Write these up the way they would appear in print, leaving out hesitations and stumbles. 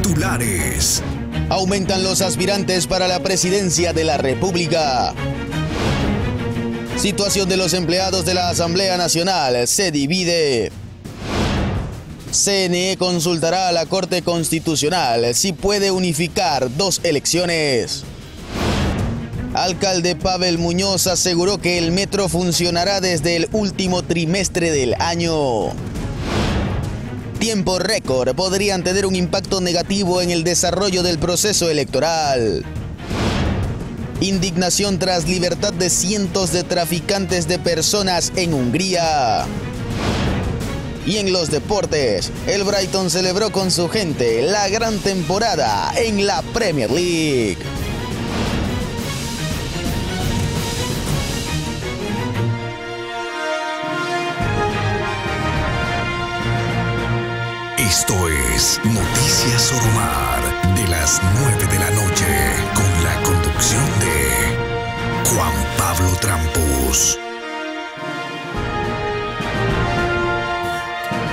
Titulares. Aumentan los aspirantes para la presidencia de la República. Situación de los empleados de la Asamblea Nacional se divide. CNE consultará a la Corte Constitucional si puede unificar dos elecciones. Alcalde Pavel Muñoz aseguró que el metro funcionará desde el último trimestre del año. Tiempo récord podrían tener un impacto negativo en el desarrollo del proceso electoral. Indignación tras libertad de cientos de traficantes de personas en Hungría. Y en los deportes, el Brighton celebró con su gente la gran temporada en la Premier League. Esto es Noticias Oromar, de las 9 de la noche, con la conducción de Juan Pablo Trampos.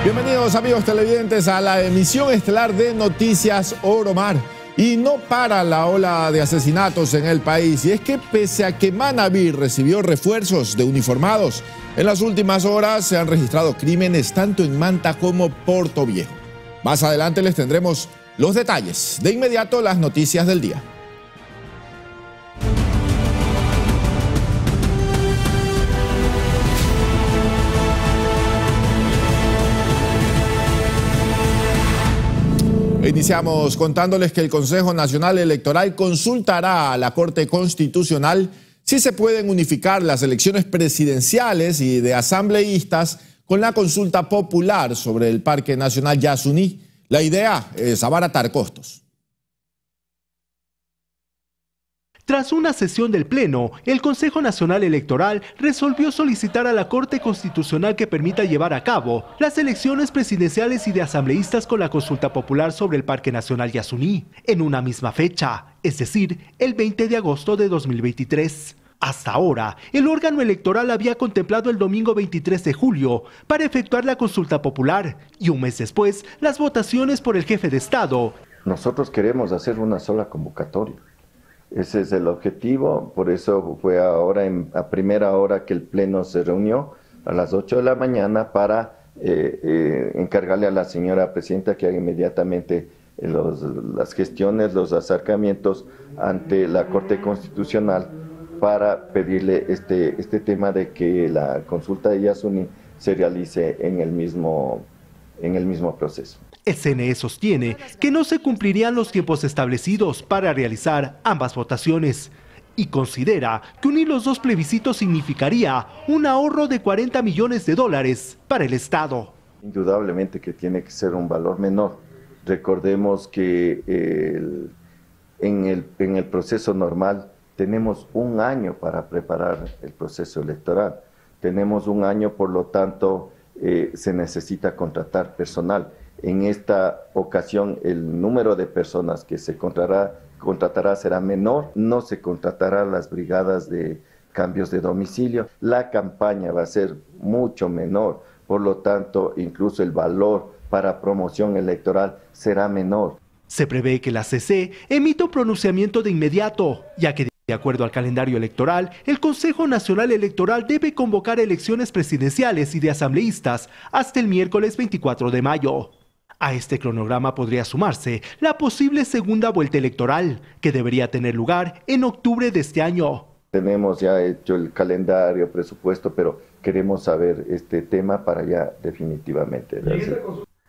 Bienvenidos, amigos televidentes, a la emisión estelar de Noticias Oromar. Y no para la ola de asesinatos en el país. Y es que pese a que Manabí recibió refuerzos de uniformados, en las últimas horas se han registrado crímenes tanto en Manta como Portoviejo. Más adelante les tendremos los detalles. De inmediato, las noticias del día. Iniciamos contándoles que el Consejo Nacional Electoral consultará a la Corte Constitucional si se pueden unificar las elecciones presidenciales y de asambleístas con la consulta popular sobre el Parque Nacional Yasuní. La idea es abaratar costos. Tras una sesión del Pleno, el Consejo Nacional Electoral resolvió solicitar a la Corte Constitucional que permita llevar a cabo las elecciones presidenciales y de asambleístas con la consulta popular sobre el Parque Nacional Yasuní en una misma fecha, es decir, el 20 de agosto de 2023. Hasta ahora, el órgano electoral había contemplado el domingo 23 de julio para efectuar la consulta popular y un mes después las votaciones por el jefe de Estado. Nosotros queremos hacer una sola convocatoria. Ese es el objetivo, por eso fue ahora a primera hora que el Pleno se reunió a las 8 de la mañana para encargarle a la señora presidenta que haga inmediatamente las gestiones, los acercamientos ante la Corte Constitucional para pedirle este tema de que la consulta de Yasuní se realice en el mismo proceso. El CNE sostiene que no se cumplirían los tiempos establecidos para realizar ambas votaciones y considera que unir los dos plebiscitos significaría un ahorro de $40 millones para el Estado. Indudablemente que tiene que ser un valor menor. Recordemos que en el proceso normal tenemos un año para preparar el proceso electoral. Tenemos un año, por lo tanto, se necesita contratar personal. En esta ocasión, el número de personas que se contratará será menor. No se contratará las brigadas de cambios de domicilio. La campaña va a ser mucho menor. Por lo tanto, incluso el valor para promoción electoral será menor. Se prevé que la CC emita un pronunciamiento de inmediato, ya que de acuerdo al calendario electoral, el Consejo Nacional Electoral debe convocar elecciones presidenciales y de asambleístas hasta el miércoles 24 de mayo. A este cronograma podría sumarse la posible segunda vuelta electoral, que debería tener lugar en octubre de este año. Tenemos ya hecho el calendario, presupuesto, pero queremos saber este tema para ya definitivamente.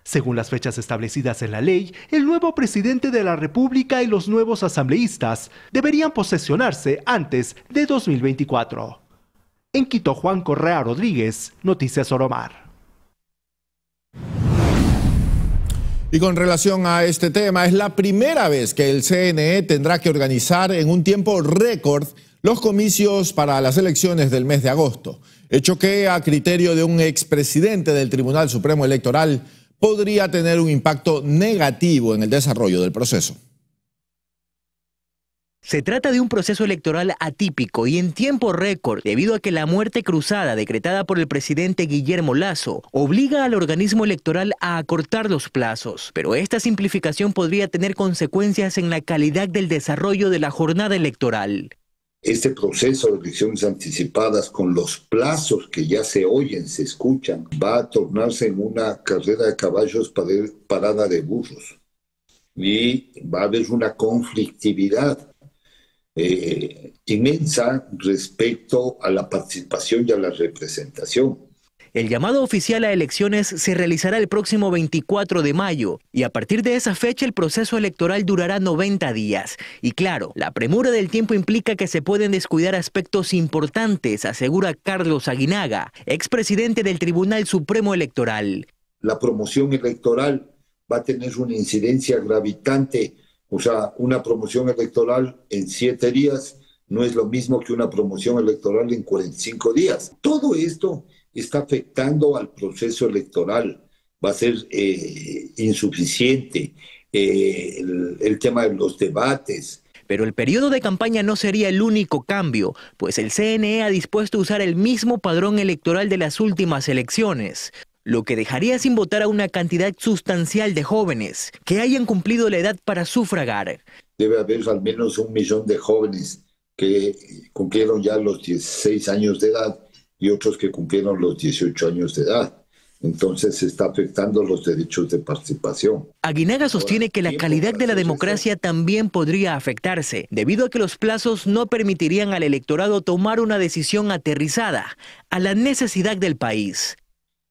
Según las fechas establecidas en la ley, el nuevo presidente de la República y los nuevos asambleístas deberían posesionarse antes de 2024. En Quito, Juan Correa Rodríguez, Noticias Oromar. Y con relación a este tema, es la primera vez que el CNE tendrá que organizar en un tiempo récord los comicios para las elecciones del mes de agosto, hecho que, a criterio de un expresidente del Tribunal Supremo Electoral, podría tener un impacto negativo en el desarrollo del proceso. Se trata de un proceso electoral atípico y en tiempo récord debido a que la muerte cruzada decretada por el presidente Guillermo Lasso obliga al organismo electoral a acortar los plazos. Pero esta simplificación podría tener consecuencias en la calidad del desarrollo de la jornada electoral. Este proceso de elecciones anticipadas, con los plazos que ya se oyen, se escuchan, va a tornarse en una carrera de caballos parada de burros. Y va a haber una conflictividad inmensa respecto a la participación y a la representación. El llamado oficial a elecciones se realizará el próximo 24 de mayo y a partir de esa fecha el proceso electoral durará 90 días. Y claro, la premura del tiempo implica que se pueden descuidar aspectos importantes, asegura Carlos Aguinaga, expresidente del Tribunal Supremo Electoral. La promoción electoral va a tener una incidencia gravitante. O sea, una promoción electoral en 7 días no es lo mismo que una promoción electoral en 45 días. Todo esto está afectando al proceso electoral. Va a ser insuficiente el tema de los debates. Pero el periodo de campaña no sería el único cambio, pues el CNE ha dispuesto a usar el mismo padrón electoral de las últimas elecciones, lo que dejaría sin votar a una cantidad sustancial de jóvenes que hayan cumplido la edad para sufragar. Debe haber al menos 1 millón de jóvenes que cumplieron ya los 16 años de edad y otros que cumplieron los 18 años de edad. Entonces se está afectando los derechos de participación. Aguinaga sostiene que la calidad de la democracia también podría afectarse, debido a que los plazos no permitirían al electorado tomar una decisión aterrizada a la necesidad del país.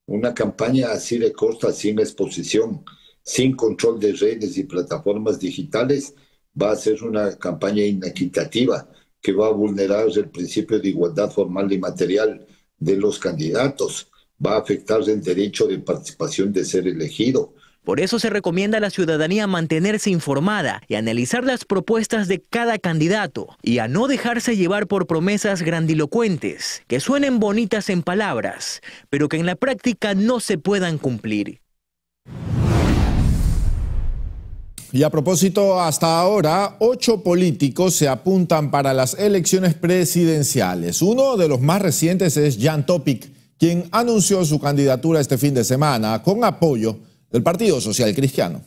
Una campaña así de corta, sin exposición, sin control de redes y plataformas digitales, va a ser una campaña inequitativa que va a vulnerar el principio de igualdad formal y material de los candidatos, va a afectar el derecho de participación de ser elegido. Por eso se recomienda a la ciudadanía mantenerse informada y analizar las propuestas de cada candidato y a no dejarse llevar por promesas grandilocuentes, que suenen bonitas en palabras, pero que en la práctica no se puedan cumplir. Y a propósito, hasta ahora, 8 políticos se apuntan para las elecciones presidenciales. Uno de los más recientes es Jan Topic, quien anunció su candidatura este fin de semana con apoyo del Partido Social Cristiano.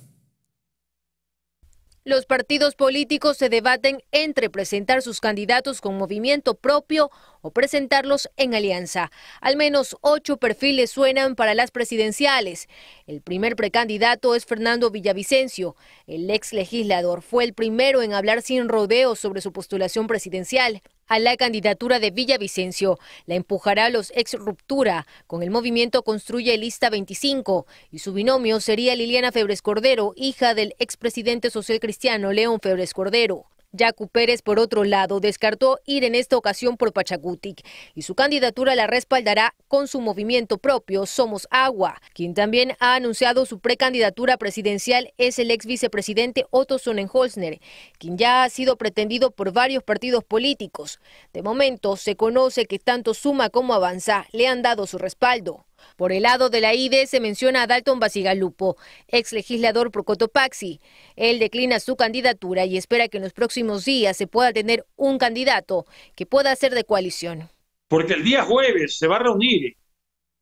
Los partidos políticos se debaten entre presentar sus candidatos con movimiento propio o presentarlos en alianza. Al menos 8 perfiles suenan para las presidenciales. El primer precandidato es Fernando Villavicencio. El ex legislador fue el primero en hablar sin rodeos sobre su postulación presidencial. A la candidatura de Villavicencio la empujará los ex Ruptura con el movimiento Construye Lista 25 y su binomio sería Liliana Febres Cordero, hija del expresidente social cristiano León Febres Cordero. Yacu Pérez, por otro lado, descartó ir en esta ocasión por Pachacutic y su candidatura la respaldará con su movimiento propio Somos Agua. Quien también ha anunciado su precandidatura presidencial es el ex vicepresidente Otto Sonnenholzner, quien ya ha sido pretendido por varios partidos políticos. De momento se conoce que tanto Suma como Avanza le han dado su respaldo. Por el lado de la ID se menciona a Dalton Basigalupo, ex legislador por Cotopaxi. Él declina su candidatura y espera que en los próximos días se pueda tener un candidato que pueda ser de coalición. Porque el día jueves se va a reunir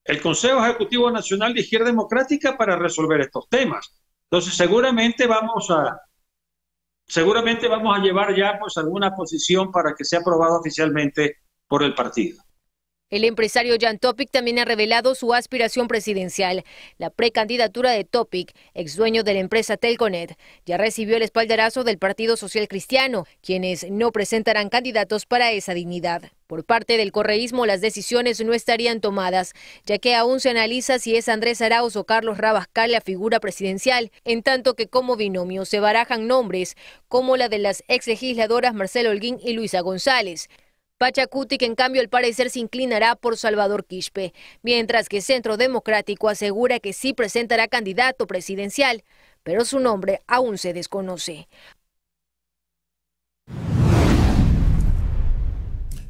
el Consejo Ejecutivo Nacional de Izquierda Democrática para resolver estos temas. Entonces seguramente vamos a llevar ya pues alguna posición para que sea aprobado oficialmente por el partido. El empresario Jan Topic también ha revelado su aspiración presidencial. La precandidatura de Topic, ex dueño de la empresa Telconet, ya recibió el espaldarazo del Partido Social Cristiano, quienes no presentarán candidatos para esa dignidad. Por parte del correísmo, las decisiones no estarían tomadas, ya que aún se analiza si es Andrés Arauz o Carlos Rabascal la figura presidencial, en tanto que como binomio se barajan nombres como la de las ex legisladoras Marcelo Holguín y Luisa González. Pachacutic, en cambio, al parecer se inclinará por Salvador Quispe, mientras que Centro Democrático asegura que sí presentará candidato presidencial, pero su nombre aún se desconoce.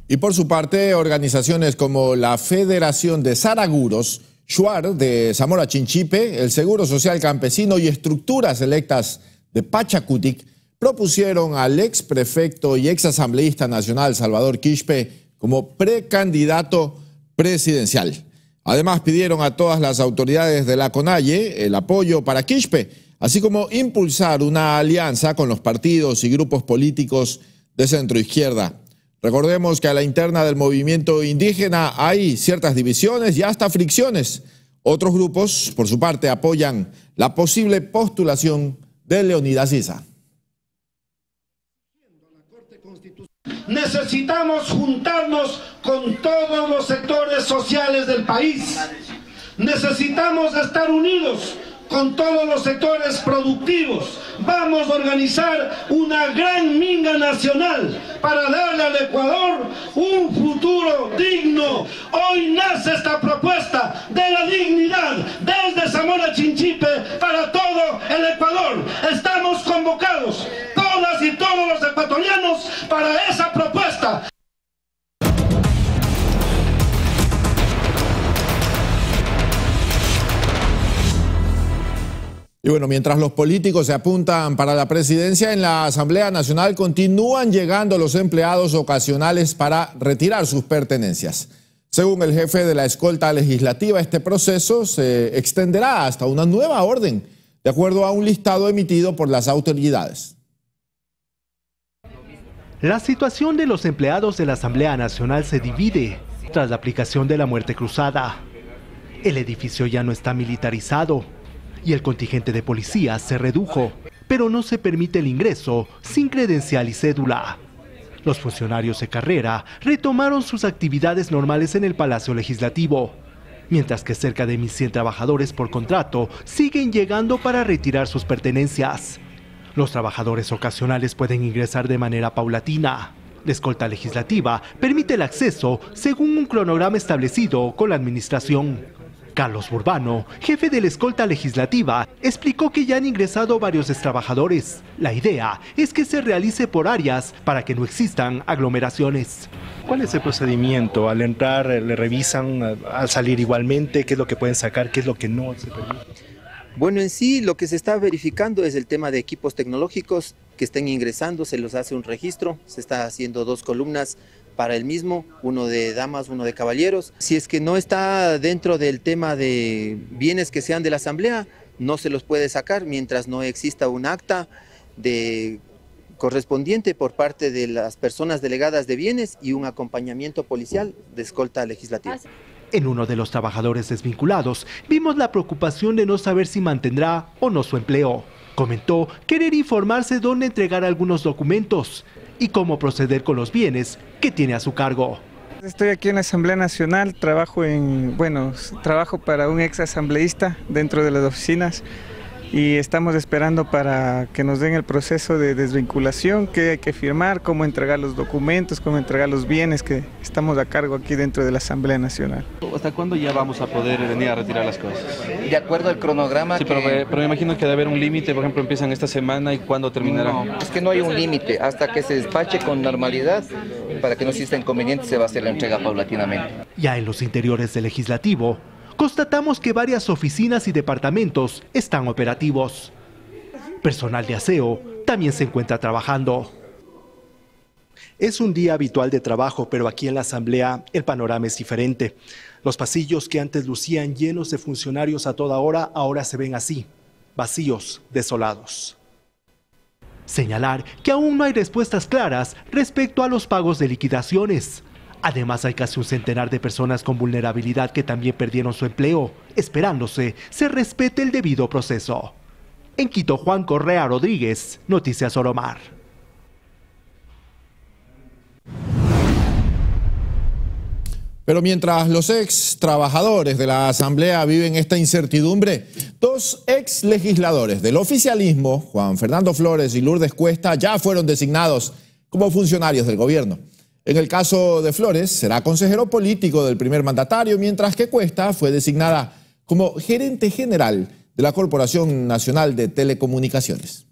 Y por su parte, organizaciones como la Federación de Saraguros, Shuar de Zamora Chinchipe, el Seguro Social Campesino y estructuras electas de Pachacutic propusieron al ex prefecto y ex asambleísta nacional Salvador Quispe como precandidato presidencial. Además, pidieron a todas las autoridades de la CONAIE el apoyo para Quispe, así como impulsar una alianza con los partidos y grupos políticos de centroizquierda. Recordemos que a la interna del movimiento indígena hay ciertas divisiones y hasta fricciones. Otros grupos, por su parte, apoyan la posible postulación de Leonidas Issa. Necesitamos juntarnos con todos los sectores sociales del país. Necesitamos estar unidos con todos los sectores productivos. Vamos a organizar una gran minga nacional para darle al Ecuador un futuro digno. Hoy nace esta propuesta de la dignidad desde Zamora Chinchipe para todo el Ecuador. Estamos convocados, todas y todos los ecuatorianos, para esa propuesta. Y bueno, mientras los políticos se apuntan para la presidencia, en la Asamblea Nacional continúan llegando los empleados ocasionales para retirar sus pertenencias. Según el jefe de la escolta legislativa, este proceso se extenderá hasta una nueva orden, de acuerdo a un listado emitido por las autoridades. La situación de los empleados de la Asamblea Nacional se divide tras la aplicación de la muerte cruzada. El edificio ya no está militarizado y el contingente de policías se redujo, pero no se permite el ingreso sin credencial y cédula. Los funcionarios de carrera retomaron sus actividades normales en el Palacio Legislativo, mientras que cerca de 1.100 trabajadores por contrato siguen llegando para retirar sus pertenencias. Los trabajadores ocasionales pueden ingresar de manera paulatina. La escolta legislativa permite el acceso según un cronograma establecido con la administración. Carlos Burbano, jefe de la escolta legislativa, explicó que ya han ingresado varios trabajadores. La idea es que se realice por áreas para que no existan aglomeraciones. ¿Cuál es el procedimiento? Al entrar, le revisan, al salir igualmente, qué es lo que pueden sacar, qué es lo que no se permite. Bueno, en sí lo que se está verificando es el tema de equipos tecnológicos que estén ingresando, se los hace un registro, se está haciendo 2 columnas para el mismo, uno de damas, uno de caballeros. Si es que no está dentro del tema de bienes que sean de la Asamblea, no se los puede sacar mientras no exista un acta correspondiente por parte de las personas delegadas de bienes y un acompañamiento policial de escolta legislativa. En uno de los trabajadores desvinculados vimos la preocupación de no saber si mantendrá o no su empleo. Comentó querer informarse dónde entregar algunos documentos y cómo proceder con los bienes que tiene a su cargo. Estoy aquí en la Asamblea Nacional, trabajo para un ex asambleísta dentro de las oficinas y estamos esperando para que nos den el proceso de desvinculación, qué hay que firmar, cómo entregar los documentos, cómo entregar los bienes que estamos a cargo aquí dentro de la Asamblea Nacional. ¿Hasta cuándo ya vamos a poder venir a retirar las cosas? De acuerdo al cronograma. Sí, pero me imagino que debe haber un límite, por ejemplo, empiezan esta semana y ¿cuándo terminarán? No, es que no hay un límite, hasta que se despache con normalidad, para que no exista inconveniente, se va a hacer la entrega paulatinamente. Ya en los interiores del Legislativo, constatamos que varias oficinas y departamentos están operativos. Personal de aseo también se encuentra trabajando. Es un día habitual de trabajo, pero aquí en la Asamblea el panorama es diferente. Los pasillos que antes lucían llenos de funcionarios a toda hora, ahora se ven así, vacíos, desolados. Señalar que aún no hay respuestas claras respecto a los pagos de liquidaciones. Además, hay casi un centenar de personas con vulnerabilidad que también perdieron su empleo, esperándose se respete el debido proceso. En Quito, Juan Correa Rodríguez, Noticias Oromar. Pero mientras los ex trabajadores de la Asamblea viven esta incertidumbre, 2 ex legisladores del oficialismo, Juan Fernando Flores y Lourdes Cuesta, ya fueron designados como funcionarios del gobierno. En el caso de Flores, será consejero político del primer mandatario, mientras que Cuesta fue designada como gerente general de la Corporación Nacional de Telecomunicaciones.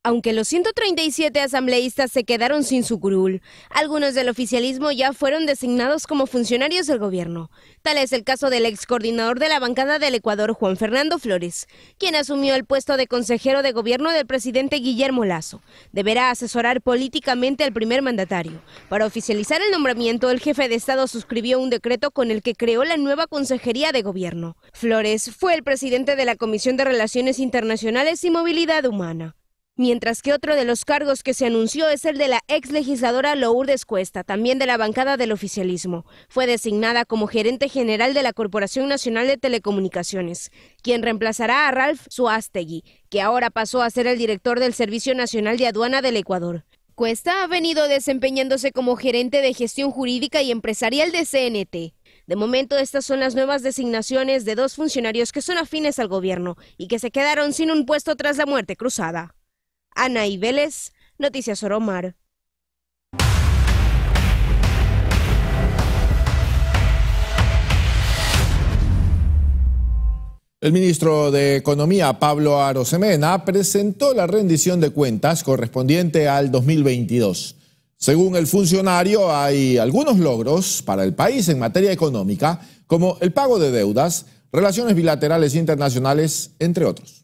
Aunque los 137 asambleístas se quedaron sin su curul, algunos del oficialismo ya fueron designados como funcionarios del gobierno. Tal es el caso del ex coordinador de la bancada del Ecuador, Juan Fernando Flores, quien asumió el puesto de consejero de gobierno del presidente Guillermo Lasso. Deberá asesorar políticamente al primer mandatario. Para oficializar el nombramiento, el jefe de Estado suscribió un decreto con el que creó la nueva Consejería de Gobierno. Flores fue el presidente de la Comisión de Relaciones Internacionales y Movilidad Humana. Mientras que otro de los cargos que se anunció es el de la ex legisladora Lourdes Cuesta, también de la bancada del oficialismo. Fue designada como gerente general de la Corporación Nacional de Telecomunicaciones, quien reemplazará a Ralph Suástegui, que ahora pasó a ser el director del Servicio Nacional de Aduana del Ecuador. Cuesta ha venido desempeñándose como gerente de gestión jurídica y empresarial de CNT. De momento, estas son las nuevas designaciones de dos funcionarios que son afines al gobierno y que se quedaron sin un puesto tras la muerte cruzada. Anaí Vélez, Noticias Oromar. El ministro de Economía, Pablo Arosemena, presentó la rendición de cuentas correspondiente al 2022. Según el funcionario, hay algunos logros para el país en materia económica, como el pago de deudas, relaciones bilaterales internacionales, entre otros.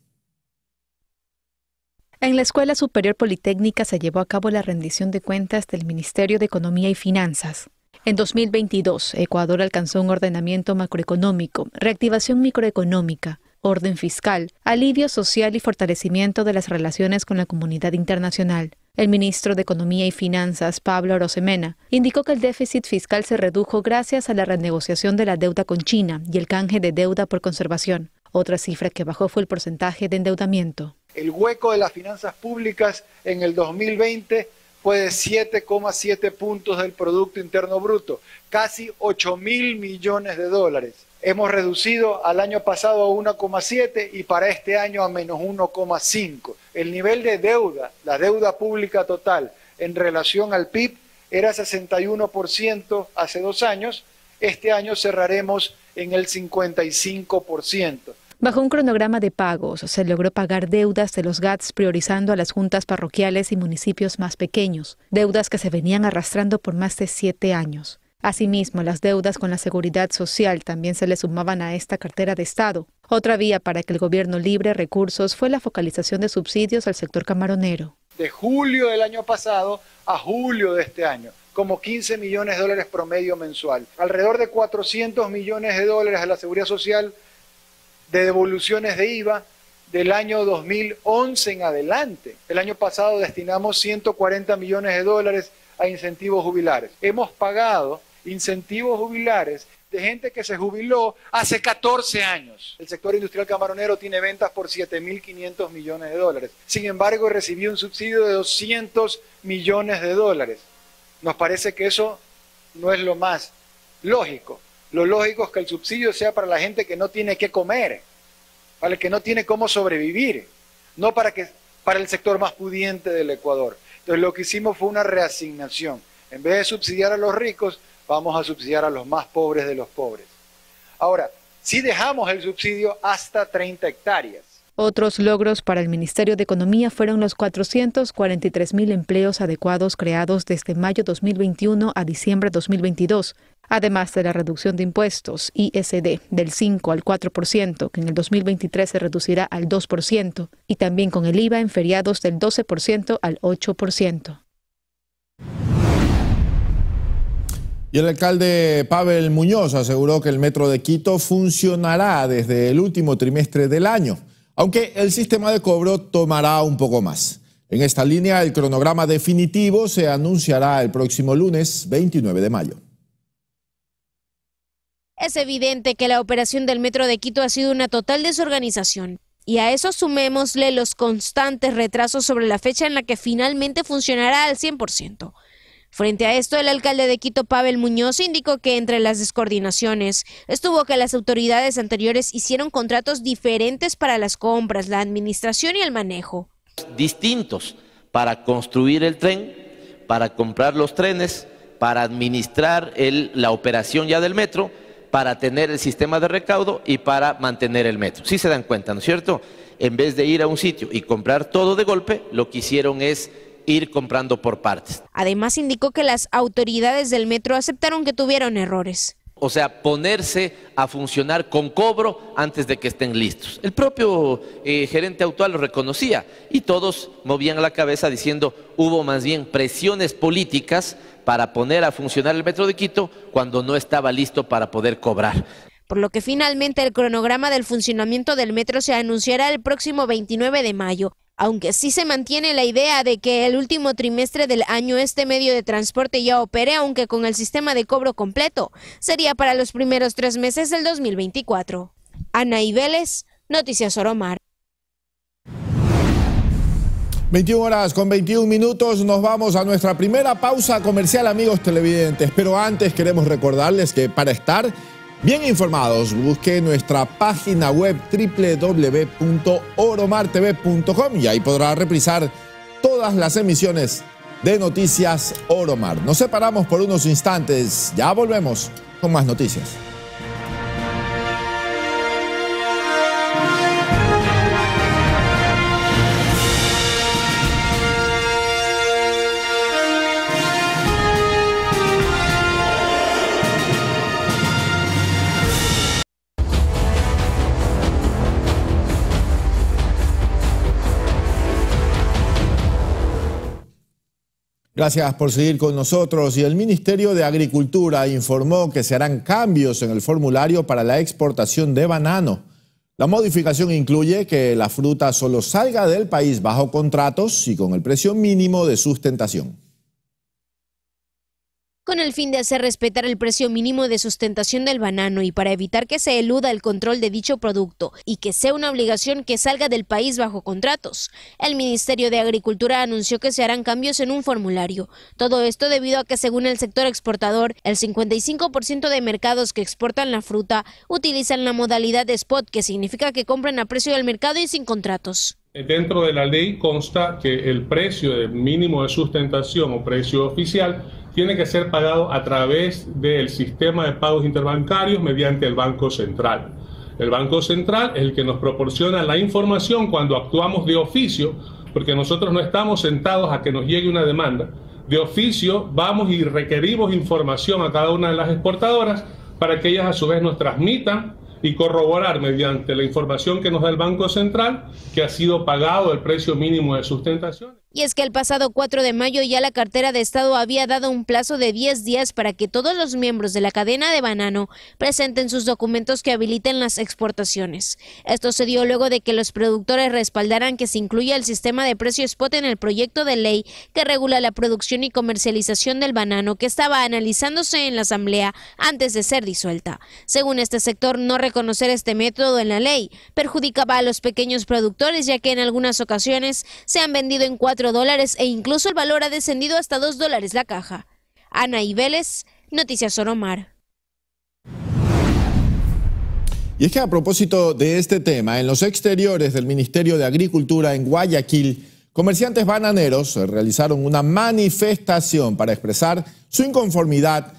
En la Escuela Superior Politécnica se llevó a cabo la rendición de cuentas del Ministerio de Economía y Finanzas. En 2022, Ecuador alcanzó un ordenamiento macroeconómico, reactivación microeconómica, orden fiscal, alivio social y fortalecimiento de las relaciones con la comunidad internacional. El ministro de Economía y Finanzas, Pablo Arosemena, indicó que el déficit fiscal se redujo gracias a la renegociación de la deuda con China y el canje de deuda por conservación. Otra cifra que bajó fue el porcentaje de endeudamiento. El hueco de las finanzas públicas en el 2020 fue de 7,7 puntos del Producto Interno Bruto, casi 8.000 millones de dólares. Hemos reducido al año pasado a 1,7 y para este año a menos 1,5. El nivel de deuda, la deuda pública total en relación al PIB era 61% hace 2 años. Este año cerraremos en el 55%. Bajo un cronograma de pagos, se logró pagar deudas de los GATS priorizando a las juntas parroquiales y municipios más pequeños, deudas que se venían arrastrando por más de 7 años. Asimismo, las deudas con la seguridad social también se le sumaban a esta cartera de Estado. Otra vía para que el gobierno libre recursos fue la focalización de subsidios al sector camaronero. De julio del año pasado a julio de este año, como 15 millones de dólares promedio mensual. Alrededor de 400 millones de dólares a la seguridad social de devoluciones de IVA del año 2011 en adelante. El año pasado destinamos 140 millones de dólares a incentivos jubilares. Hemos pagado incentivos jubilares de gente que se jubiló hace 14 años. El sector industrial camaronero tiene ventas por 7.500 millones de dólares. Sin embargo, recibió un subsidio de 200 millones de dólares. Nos parece que eso no es lo más lógico. Lo lógico es que el subsidio sea para la gente que no tiene qué comer, para el que no tiene cómo sobrevivir, no para el sector más pudiente del Ecuador. Entonces lo que hicimos fue una reasignación. En vez de subsidiar a los ricos, vamos a subsidiar a los más pobres de los pobres. Ahora, sí dejamos el subsidio hasta 30 hectáreas. Otros logros para el Ministerio de Economía fueron los 443.000 empleos adecuados creados desde mayo 2021 a diciembre 2022, además de la reducción de impuestos, ISD, del 5 al 4%, que en el 2023 se reducirá al 2%, y también con el IVA en feriados del 12% al 8%. Y el alcalde Pavel Muñoz aseguró que el Metro de Quito funcionará desde el último trimestre del año, aunque el sistema de cobro tomará un poco más. En esta línea, el cronograma definitivo se anunciará el próximo lunes 29 de mayo. Es evidente que la operación del Metro de Quito ha sido una total desorganización. Y a eso sumémosle los constantes retrasos sobre la fecha en la que finalmente funcionará al 100%. Frente a esto, el alcalde de Quito, Pavel Muñoz, indicó que entre las descoordinaciones estuvo que las autoridades anteriores hicieron contratos diferentes para las compras, la administración y el manejo. Distintos para construir el tren, para comprar los trenes, para administrar la operación ya del metro, para tener el sistema de recaudo y para mantener el metro. Sí se dan cuenta, ¿no es cierto? en vez de ir a un sitio y comprar todo de golpe, lo que hicieron es ir comprando por partes. Además, indicó que las autoridades del metro aceptaron que tuvieron errores. O sea, ponerse a funcionar con cobro antes de que estén listos. El propio gerente actual lo reconocía y todos movían la cabeza diciendo hubo más bien presiones políticas para poner a funcionar el metro de Quito cuando no estaba listo para poder cobrar. Por lo que finalmente el cronograma del funcionamiento del metro se anunciará el próximo 29 de mayo. Aunque sí se mantiene la idea de que el último trimestre del año este medio de transporte ya opere, aunque con el sistema de cobro completo. Sería para los primeros 3 meses del 2024. Anaí Vélez, Noticias Oromar. 21 horas con 21 minutos, nos vamos a nuestra primera pausa comercial, amigos televidentes. Pero antes queremos recordarles que para estar bien informados, busque nuestra página web www.oromartv.com y ahí podrá reprisar todas las emisiones de Noticias Oromar. Nos separamos por unos instantes, ya volvemos con más noticias. Gracias por seguir con nosotros. Y el Ministerio de Agricultura informó que se harán cambios en el formulario para la exportación de banano. La modificación incluye que la fruta solo salga del país bajo contratos y con el precio mínimo de sustentación. Con el fin de hacer respetar el precio mínimo de sustentación del banano y para evitar que se eluda el control de dicho producto y que sea una obligación que salga del país bajo contratos, el Ministerio de Agricultura anunció que se harán cambios en un formulario. Todo esto debido a que, según el sector exportador, el 55% de mercados que exportan la fruta utilizan la modalidad de spot, que significa que compran a precio del mercado y sin contratos. Dentro de la ley consta que el precio mínimo de sustentación o precio oficial tiene que ser pagado a través del sistema de pagos interbancarios mediante el Banco Central. El Banco Central es el que nos proporciona la información cuando actuamos de oficio, porque nosotros no estamos sentados a que nos llegue una demanda. De oficio vamos y requerimos información a cada una de las exportadoras para que ellas a su vez nos transmitan y corroborar mediante la información que nos da el Banco Central que ha sido pagado el precio mínimo de sustentación. Y es que el pasado 4 de mayo ya la cartera de Estado había dado un plazo de 10 días para que todos los miembros de la cadena de banano presenten sus documentos que habiliten las exportaciones. Esto se dio luego de que los productores respaldaran que se incluya el sistema de precio spot en el proyecto de ley que regula la producción y comercialización del banano, que estaba analizándose en la Asamblea antes de ser disuelta. Según este sector, no reconocer este método en la ley perjudicaba a los pequeños productores, ya que en algunas ocasiones se han vendido en $4 e incluso el valor ha descendido hasta $2 la caja. Anaí Vélez, Noticias Oromar. Y es que a propósito de este tema, en los exteriores del Ministerio de Agricultura en Guayaquil, comerciantes bananeros realizaron una manifestación para expresar su inconformidad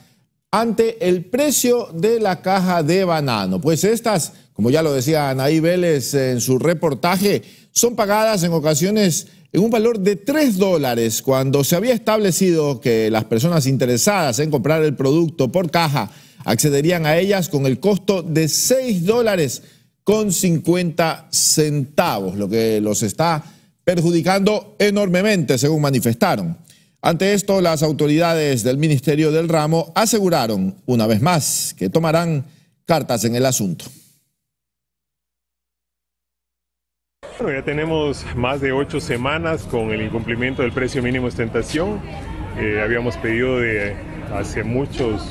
ante el precio de la caja de banano. Pues estas, como ya lo decía Anaí Vélez en su reportaje, son pagadas en ocasiones en un valor de $3, cuando se había establecido que las personas interesadas en comprar el producto por caja accederían a ellas con el costo de $6.50, lo que los está perjudicando enormemente, según manifestaron. Ante esto, las autoridades del Ministerio del Ramo aseguraron una vez más que tomarán cartas en el asunto. Bueno, ya tenemos más de 8 semanas con el incumplimiento del precio mínimo de sustentación. Habíamos pedido hace muchos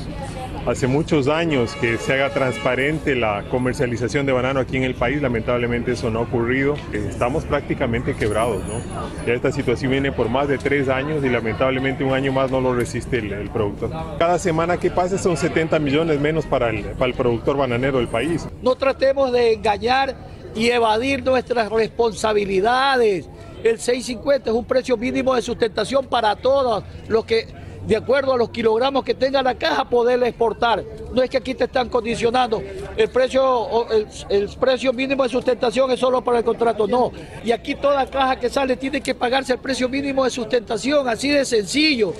años que se haga transparente la comercialización de banano aquí en el país. Lamentablemente eso no ha ocurrido. Estamos prácticamente quebrados, ¿no? Ya esta situación viene por más de 3 años y lamentablemente un año más no lo resiste el productor. Cada semana que pasa son 70 millones menos para el productor bananero del país. No tratemos de engañar y evadir nuestras responsabilidades. El 6.50 es un precio mínimo de sustentación para todos los que, de acuerdo a los kilogramos que tenga la caja, poderla exportar. No es que aquí te están condicionando. el precio mínimo de sustentación es solo para el contrato, no. Y aquí toda caja que sale tiene que pagarse el precio mínimo de sustentación, así de sencillo.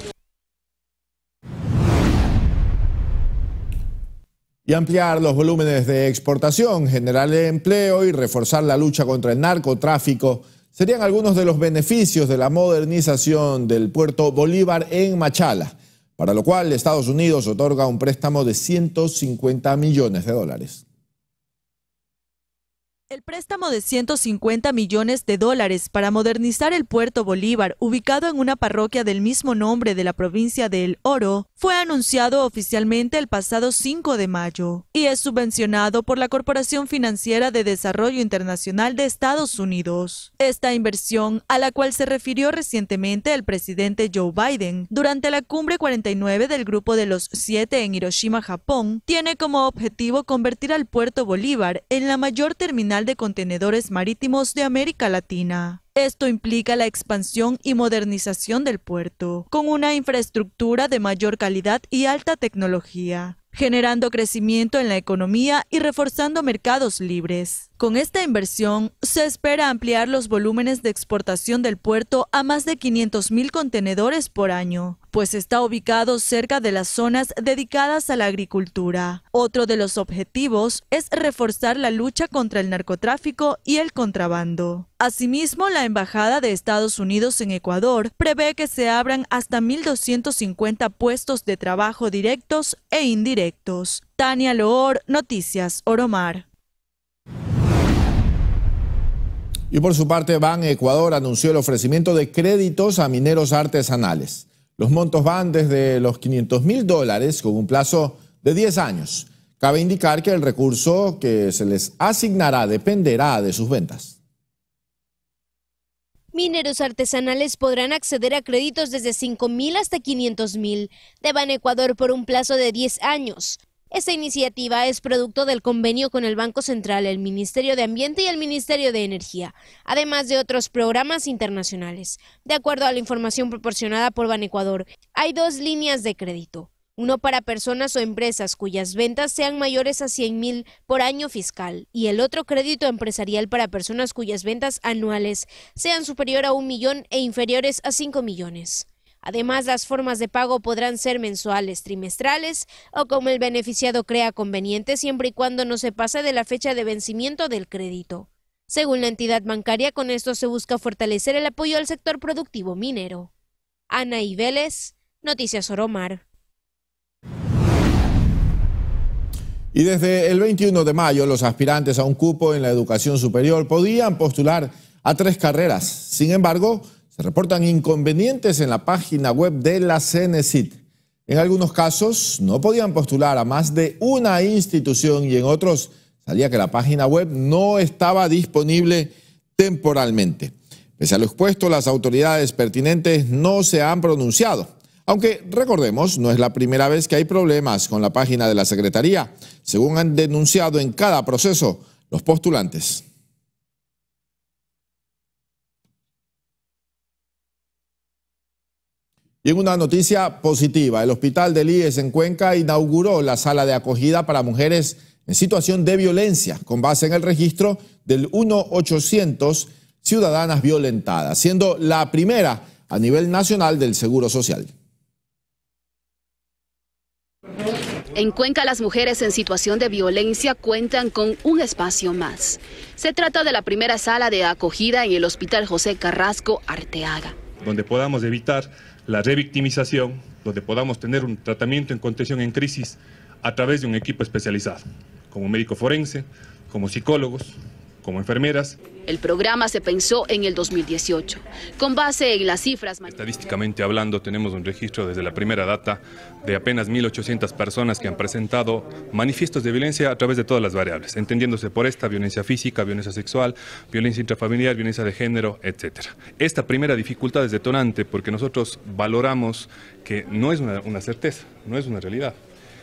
Y ampliar los volúmenes de exportación, generar empleo y reforzar la lucha contra el narcotráfico serían algunos de los beneficios de la modernización del puerto Bolívar en Machala, para lo cual Estados Unidos otorga un préstamo de $150 millones. El préstamo de $150 millones para modernizar el puerto Bolívar, ubicado en una parroquia del mismo nombre de la provincia de El Oro, fue anunciado oficialmente el pasado 5 de mayo y es subvencionado por la Corporación Financiera de Desarrollo Internacional de Estados Unidos. Esta inversión, a la cual se refirió recientemente el presidente Joe Biden durante la cumbre 49 del Grupo de los 7 en Hiroshima, Japón, tiene como objetivo convertir al puerto Bolívar en la mayor terminal de contenedores marítimos de América Latina. Esto implica la expansión y modernización del puerto, con una infraestructura de mayor calidad y alta tecnología, generando crecimiento en la economía y reforzando mercados libres. Con esta inversión, se espera ampliar los volúmenes de exportación del puerto a más de 500.000 contenedores por año, pues está ubicado cerca de las zonas dedicadas a la agricultura. Otro de los objetivos es reforzar la lucha contra el narcotráfico y el contrabando. Asimismo, la Embajada de Estados Unidos en Ecuador prevé que se abran hasta 1.250 puestos de trabajo directos e indirectos. Tania Loor, Noticias Oromar. Y por su parte, Ban Ecuador anunció el ofrecimiento de créditos a mineros artesanales. Los montos van desde los $500.000 con un plazo de 10 años. Cabe indicar que el recurso que se les asignará dependerá de sus ventas. Mineros artesanales podrán acceder a créditos desde 5.000 hasta 500.000 de Ban Ecuador por un plazo de 10 años. Esta iniciativa es producto del convenio con el Banco Central, el Ministerio de Ambiente y el Ministerio de Energía, además de otros programas internacionales. De acuerdo a la información proporcionada por Ban Ecuador, hay 2 líneas de crédito. Uno para personas o empresas cuyas ventas sean mayores a 100.000 por año fiscal y el otro crédito empresarial para personas cuyas ventas anuales sean superior a 1 millón e inferiores a 5 millones. Además, las formas de pago podrán ser mensuales, trimestrales o como el beneficiado crea conveniente siempre y cuando no se pase de la fecha de vencimiento del crédito. Según la entidad bancaria, con esto se busca fortalecer el apoyo al sector productivo minero. Ana Vélez, Noticias Oromar. Y desde el 21 de mayo, los aspirantes a un cupo en la educación superior podían postular a 3 carreras. Sin embargo, se reportan inconvenientes en la página web de la CENESID. En algunos casos no podían postular a más de una institución y en otros salía que la página web no estaba disponible temporalmente. Pese a lo expuesto, las autoridades pertinentes no se han pronunciado. Aunque recordemos, no es la primera vez que hay problemas con la página de la Secretaría, según han denunciado en cada proceso los postulantes. Y en una noticia positiva, el Hospital del IES en Cuenca inauguró la sala de acogida para mujeres en situación de violencia, con base en el registro del 1-800 ciudadanas violentadas, siendo la primera a nivel nacional del Seguro Social. En Cuenca, las mujeres en situación de violencia cuentan con un espacio más. Se trata de la primera sala de acogida en el Hospital José Carrasco Arteaga, donde podamos evitar la revictimización, donde podamos tener un tratamiento en contención en crisis a través de un equipo especializado, como médico forense, como psicólogos, como enfermeras. El programa se pensó en el 2018, con base en las cifras. Estadísticamente hablando, tenemos un registro desde la primera data de apenas 1.800 personas que han presentado manifiestos de violencia a través de todas las variables, entendiéndose por esta violencia física, violencia sexual, violencia intrafamiliar, violencia de género, etc. Esta primera dificultad es detonante porque nosotros valoramos que no es una certeza, no es una realidad.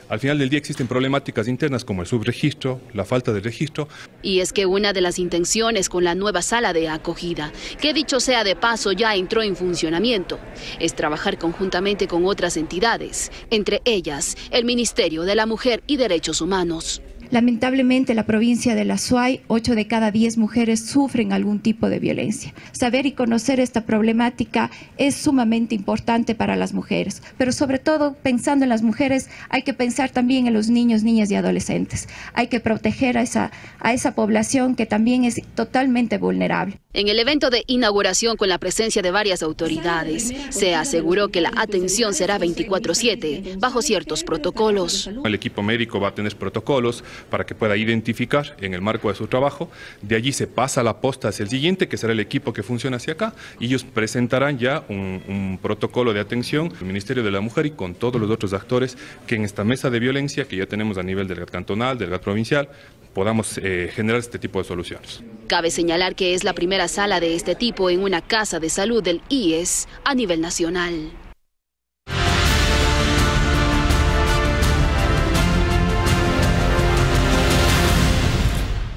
Al final del día existen problemáticas internas como el subregistro, la falta de registro. Y es que una de las intenciones con la nueva sala de acogida, que dicho sea de paso ya entró en funcionamiento, es trabajar conjuntamente con otras entidades, entre ellas el Ministerio de la Mujer y Derechos Humanos. Lamentablemente, en la provincia de La Suay, 8 de cada 10 mujeres sufren algún tipo de violencia. Saber y conocer esta problemática es sumamente importante para las mujeres, pero sobre todo pensando en las mujeres hay que pensar también en los niños, niñas y adolescentes. Hay que proteger a esa población que también es totalmente vulnerable. En el evento de inauguración, con la presencia de varias autoridades, se aseguró que la atención será 24/7, bajo ciertos protocolos. El equipo médico va a tener protocolos para que pueda identificar en el marco de su trabajo. De allí se pasa la posta hacia el siguiente, que será el equipo que funciona hacia acá, y ellos presentarán ya un protocolo de atención al Ministerio de la Mujer y con todos los otros actores que en esta mesa de violencia que ya tenemos a nivel del GAT cantonal, del GAT provincial, podamos generar este tipo de soluciones. Cabe señalar que es la primera sala de este tipo en una casa de salud del IES a nivel nacional.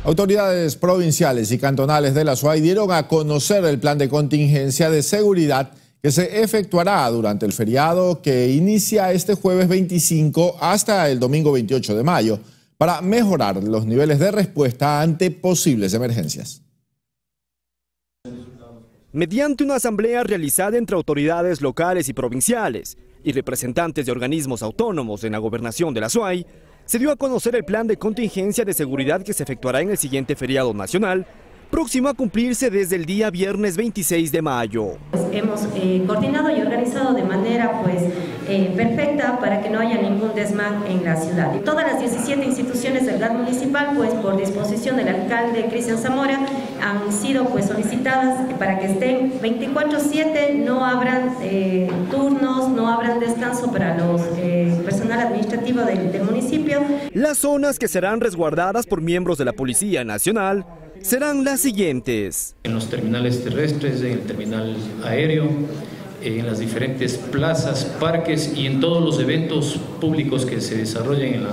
Autoridades provinciales y cantonales de La Suay dieron a conocer el plan de contingencia de seguridad que se efectuará durante el feriado que inicia este jueves 25 hasta el domingo 28 de mayo para mejorar los niveles de respuesta ante posibles emergencias. Mediante una asamblea realizada entre autoridades locales y provinciales y representantes de organismos autónomos en la gobernación de La Suay, se dio a conocer el plan de contingencia de seguridad que se efectuará en el siguiente feriado nacional, próximo a cumplirse desde el día viernes 26 de mayo. Hemos coordinado y organizado de manera perfecta para que no haya ningún desmán en la ciudad. Y todas las 17 instituciones del GAT municipal, por disposición del alcalde Cristian Zamora, han sido solicitadas para que estén 24/7, no habrán turnos, no habrán descanso para los personal administrativo del municipio. Las zonas que serán resguardadas por miembros de la Policía Nacional serán las siguientes: en los terminales terrestres, en el terminal aéreo, en las diferentes plazas, parques y en todos los eventos públicos que se desarrollen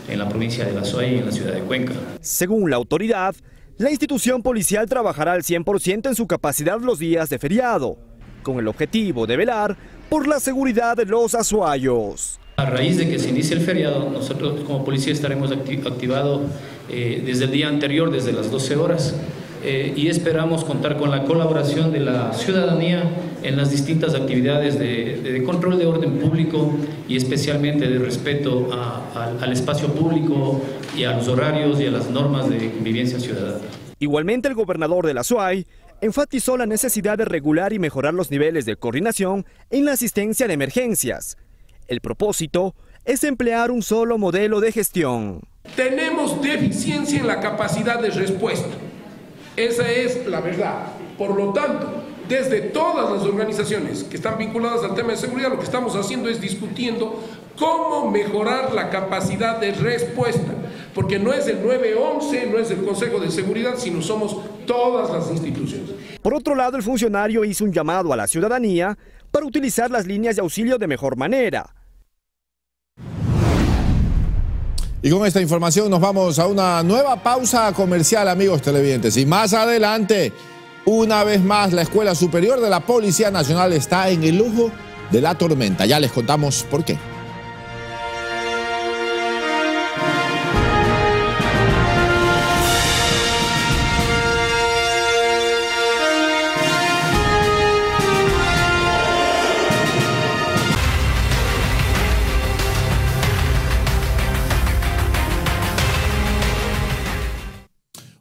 en la provincia de La Suay y en la ciudad de Cuenca. Según la autoridad, la institución policial trabajará al 100% en su capacidad los días de feriado, con el objetivo de velar por la seguridad de los azuayos. A raíz de que se inicie el feriado, nosotros como policía estaremos activados desde el día anterior, desde las 12 horas, y esperamos contar con la colaboración de la ciudadanía en las distintas actividades de control de orden público y especialmente de respeto al espacio público y a los horarios y a las normas de convivencia ciudadana. Igualmente, el gobernador de La Suay enfatizó la necesidad de regular y mejorar los niveles de coordinación en la asistencia de emergencias. El propósito es emplear un solo modelo de gestión. Tenemos deficiencia en la capacidad de respuesta. Esa es la verdad. Por lo tanto, desde todas las organizaciones que están vinculadas al tema de seguridad, lo que estamos haciendo es discutiendo cómo mejorar la capacidad de respuesta. Porque no es el 911, no es el Consejo de Seguridad, sino somos todas las instituciones. Por otro lado, el funcionario hizo un llamado a la ciudadanía para utilizar las líneas de auxilio de mejor manera. Y con esta información nos vamos a una nueva pausa comercial, amigos televidentes. Y más adelante, una vez más, la Escuela Superior de la Policía Nacional está en el ojo de la tormenta. Ya les contamos por qué.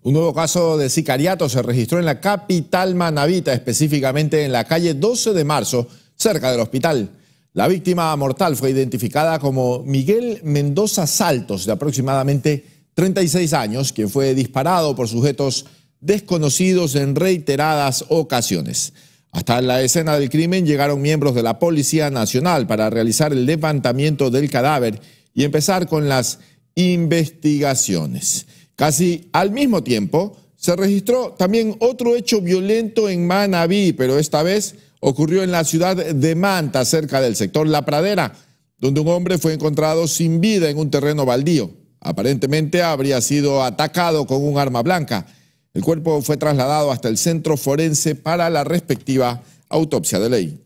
Un nuevo caso de sicariato se registró en la capital manabita, específicamente en la calle 12 de marzo, cerca del hospital. La víctima mortal fue identificada como Miguel Mendoza Saltos, de aproximadamente 36 años, quien fue disparado por sujetos desconocidos en reiteradas ocasiones. Hasta la escena del crimen llegaron miembros de la Policía Nacional para realizar el levantamiento del cadáver y empezar con las investigaciones. Casi al mismo tiempo se registró también otro hecho violento en Manabí, pero esta vez ocurrió en la ciudad de Manta, cerca del sector La Pradera, donde un hombre fue encontrado sin vida en un terreno baldío. Aparentemente habría sido atacado con un arma blanca. El cuerpo fue trasladado hasta el centro forense para la respectiva autopsia de ley.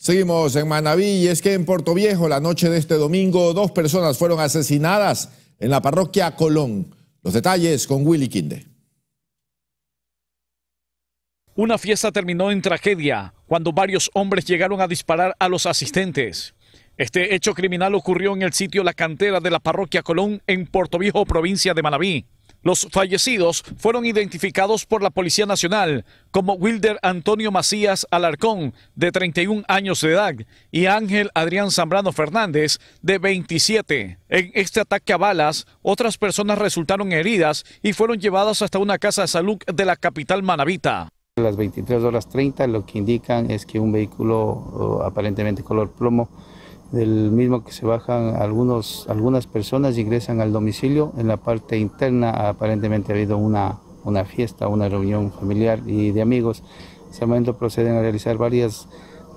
Seguimos en Manabí y es que en Portoviejo la noche de este domingo 2 personas fueron asesinadas en la parroquia Colón. Los detalles con Willy Quinde. Una fiesta terminó en tragedia cuando varios hombres llegaron a disparar a los asistentes. Este hecho criminal ocurrió en el sitio La Cantera de la parroquia Colón en Portoviejo, provincia de Manabí. Los fallecidos fueron identificados por la Policía Nacional como Wilder Antonio Macías Alarcón, de 31 años de edad, y Ángel Adrián Zambrano Fernández, de 27. En este ataque a balas, otras personas resultaron heridas y fueron llevadas hasta una casa de salud de la capital manabita. A las 23:30 lo que indican es que un vehículo aparentemente color plomo, del mismo que se bajan algunas personas, ingresan al domicilio. En la parte interna aparentemente ha habido una fiesta, una reunión familiar y de amigos. En ese momento proceden a realizar varias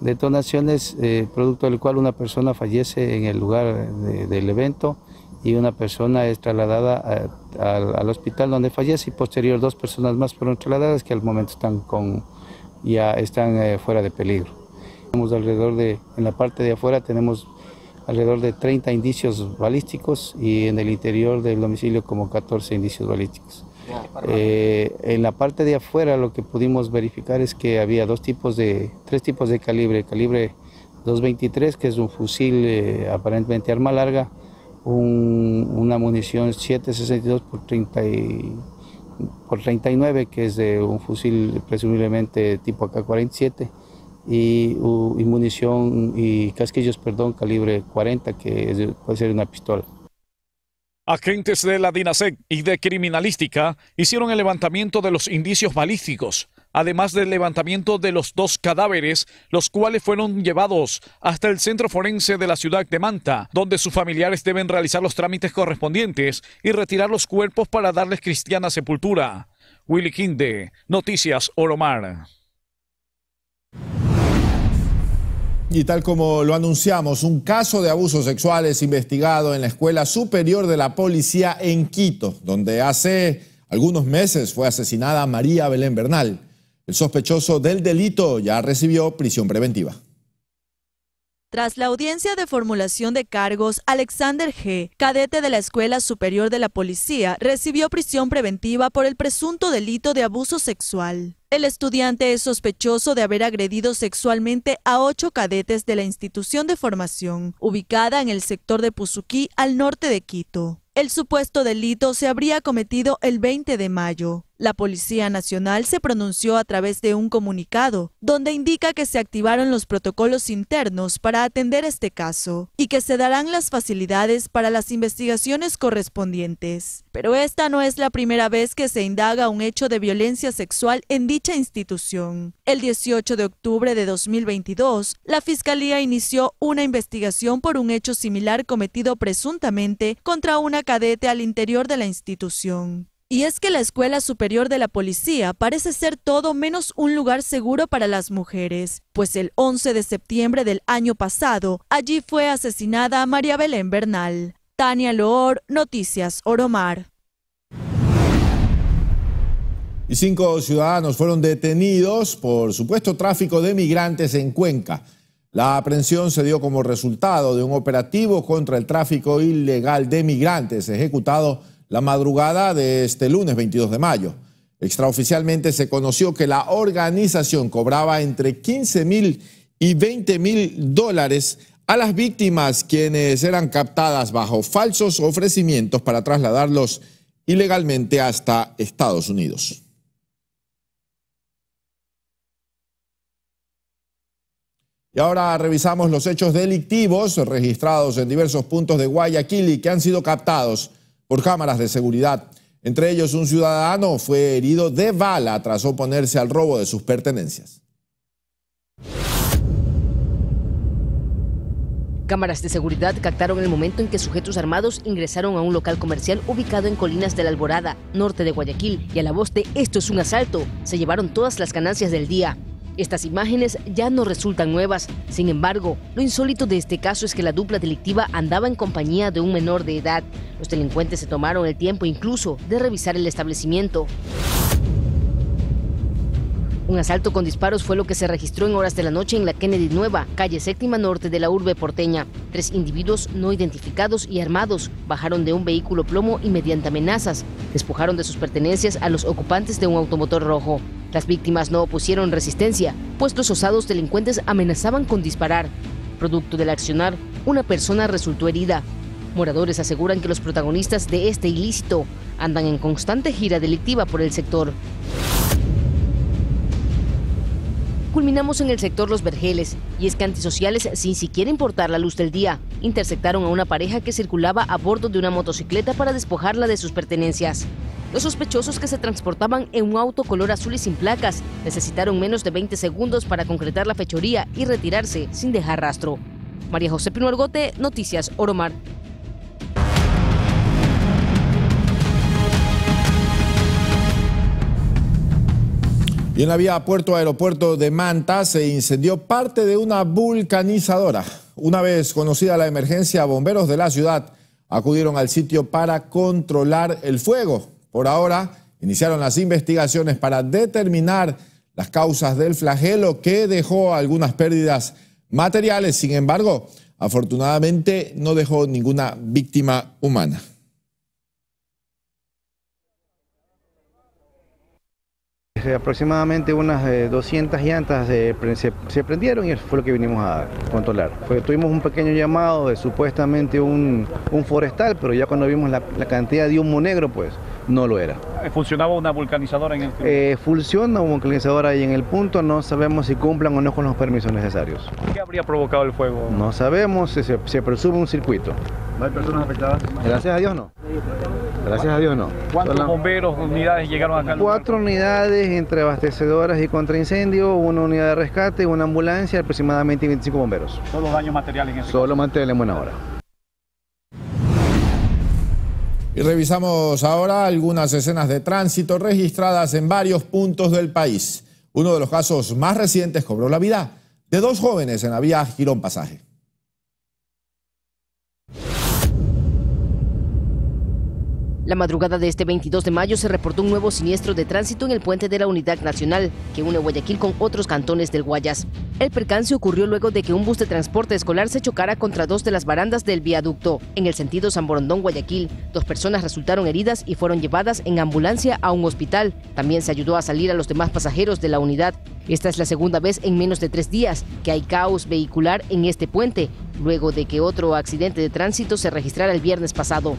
detonaciones, producto del cual una persona fallece en el lugar del evento y una persona es trasladada al hospital donde fallece, y posterior 2 personas más fueron trasladadas que al momento ya están fuera de peligro. En la parte de afuera tenemos alrededor de 30 indicios balísticos y en el interior del domicilio como 14 indicios balísticos. En la parte de afuera lo que pudimos verificar es que había 3 tipos de calibre 223, que es un fusil aparentemente arma larga, una munición 7.62 por 39, que es de un fusil presumiblemente tipo AK-47, y munición y casquillos, calibre 40, que puede ser una pistola. Agentes de la DINASEC y de Criminalística hicieron el levantamiento de los indicios balísticos, además del levantamiento de los 2 cadáveres, los cuales fueron llevados hasta el centro forense de la ciudad de Manta, donde sus familiares deben realizar los trámites correspondientes y retirar los cuerpos para darles cristiana sepultura. Willy Quinde, Noticias Oromar. Y tal como lo anunciamos, un caso de abusos sexuales investigado en la Escuela Superior de la Policía en Quito, donde hace algunos meses fue asesinada María Belén Bernal. El sospechoso del delito ya recibió prisión preventiva. Tras la audiencia de formulación de cargos, Alexander G., cadete de la Escuela Superior de la Policía, recibió prisión preventiva por el presunto delito de abuso sexual. El estudiante es sospechoso de haber agredido sexualmente a 8 cadetes de la institución de formación, ubicada en el sector de Puzuquí, al norte de Quito. El supuesto delito se habría cometido el 20 de mayo. La Policía Nacional se pronunció a través de un comunicado, donde indica que se activaron los protocolos internos para atender este caso y que se darán las facilidades para las investigaciones correspondientes. Pero esta no es la primera vez que se indaga un hecho de violencia sexual en dicha institución. El 18 de octubre de 2022, la Fiscalía inició una investigación por un hecho similar cometido presuntamente contra una cadete al interior de la institución. Y es que la Escuela Superior de la Policía parece ser todo menos un lugar seguro para las mujeres, pues el 11 de septiembre del año pasado, allí fue asesinada María Belén Bernal. Tania Loor, Noticias Oromar. Y 5 ciudadanos fueron detenidos por supuesto tráfico de migrantes en Cuenca. La aprehensión se dio como resultado de un operativo contra el tráfico ilegal de migrantes ejecutado la madrugada de este lunes 22 de mayo. Extraoficialmente se conoció que la organización cobraba entre 15.000 y 20.000 dólares a las víctimas, quienes eran captadas bajo falsos ofrecimientos para trasladarlos ilegalmente hasta Estados Unidos. Y ahora revisamos los hechos delictivos registrados en diversos puntos de Guayaquil y que han sido captados por cámaras de seguridad. Entre ellos, un ciudadano fue herido de bala tras oponerse al robo de sus pertenencias. Cámaras de seguridad captaron el momento en que sujetos armados ingresaron a un local comercial ubicado en Colinas de la Alborada, norte de Guayaquil, y a la voz de "esto es un asalto", se llevaron todas las ganancias del día. Estas imágenes ya no resultan nuevas. Sin embargo, lo insólito de este caso es que la dupla delictiva andaba en compañía de un menor de edad. Los delincuentes se tomaron el tiempo incluso de revisar el establecimiento. Un asalto con disparos fue lo que se registró en horas de la noche en la Kennedy Nueva, calle Séptima Norte de la urbe porteña. 3 individuos no identificados y armados bajaron de un vehículo plomo y mediante amenazas despojaron de sus pertenencias a los ocupantes de un automotor rojo. Las víctimas no opusieron resistencia, pues los osados delincuentes amenazaban con disparar. Producto del accionar, una persona resultó herida. Moradores aseguran que los protagonistas de este ilícito andan en constante gira delictiva por el sector. Culminamos en el sector Los Vergeles, y es que antisociales, sin siquiera importar la luz del día, interceptaron a una pareja que circulaba a bordo de una motocicleta para despojarla de sus pertenencias. Los sospechosos, que se transportaban en un auto color azul y sin placas, necesitaron menos de 20 segundos para concretar la fechoría y retirarse sin dejar rastro. María José Pino Argote, Noticias Oromar. Y en la vía puerto-aeropuerto de Manta se incendió parte de una vulcanizadora. Una vez conocida la emergencia, bomberos de la ciudad acudieron al sitio para controlar el fuego. Por ahora, iniciaron las investigaciones para determinar las causas del flagelo, que dejó algunas pérdidas materiales. Sin embargo, afortunadamente no dejó ninguna víctima humana. Aproximadamente unas 200 llantas se prendieron y fue lo que vinimos a controlar. Tuvimos un pequeño llamado de supuestamente un forestal, pero ya cuando vimos la cantidad de humo negro, pues no lo era. ¿Funcionaba una vulcanizadora en el Funciona una vulcanizadora ahí en el punto, no sabemos si cumplan o no con los permisos necesarios. ¿Qué habría provocado el fuego? No sabemos, se presume un circuito. ¿No hay personas afectadas? Gracias a Dios no. Gracias a Dios no. ¿Cuántos bomberos, unidades llegaron acá? 4 unidades entre abastecedoras y contraincendio, una unidad de rescate, una ambulancia, aproximadamente 25 bomberos. ¿Solo daños materiales en ese Solo materiales en buena hora. Y revisamos ahora algunas escenas de tránsito registradas en varios puntos del país. Uno de los casos más recientes cobró la vida de 2 jóvenes en la vía Girón Pasaje. La madrugada de este 22 de mayo se reportó un nuevo siniestro de tránsito en el puente de la Unidad Nacional, que une Guayaquil con otros cantones del Guayas. El percance ocurrió luego de que un bus de transporte escolar se chocara contra 2 de las barandas del viaducto. En el sentido San Borondón-Guayaquil, 2 personas resultaron heridas y fueron llevadas en ambulancia a un hospital. También se ayudó a salir a los demás pasajeros de la unidad. Esta es la segunda vez en menos de 3 días que hay caos vehicular en este puente, luego de que otro accidente de tránsito se registrara el viernes pasado.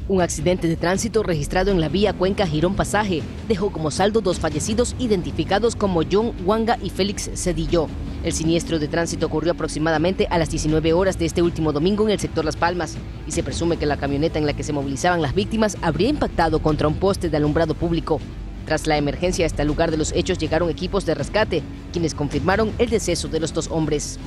Un accidente de tránsito registrado en la vía Cuenca Girón Pasaje dejó como saldo 2 fallecidos identificados como John Wanga y Félix Cedillo. El siniestro de tránsito ocurrió aproximadamente a las 19 horas de este último domingo en el sector Las Palmas y se presume que la camioneta en la que se movilizaban las víctimas habría impactado contra un poste de alumbrado público. Tras la emergencia hasta el lugar de los hechos llegaron equipos de rescate, quienes confirmaron el deceso de los 2 hombres.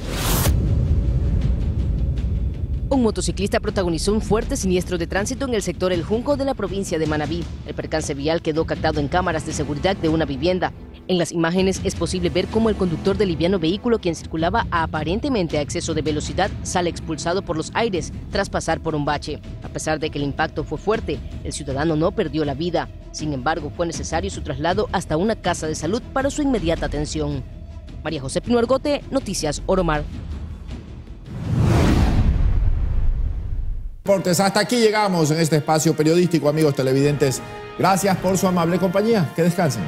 Un motociclista protagonizó un fuerte siniestro de tránsito en el sector El Junco de la provincia de Manabí. El percance vial quedó captado en cámaras de seguridad de una vivienda. En las imágenes es posible ver cómo el conductor del liviano vehículo, quien circulaba aparentemente a exceso de velocidad, sale expulsado por los aires tras pasar por un bache. A pesar de que el impacto fue fuerte, el ciudadano no perdió la vida. Sin embargo, fue necesario su traslado hasta una casa de salud para su inmediata atención. María José Pino Argote, Noticias Oromar. Hasta aquí llegamos en este espacio periodístico, amigos televidentes. Gracias por su amable compañía. Que descansen.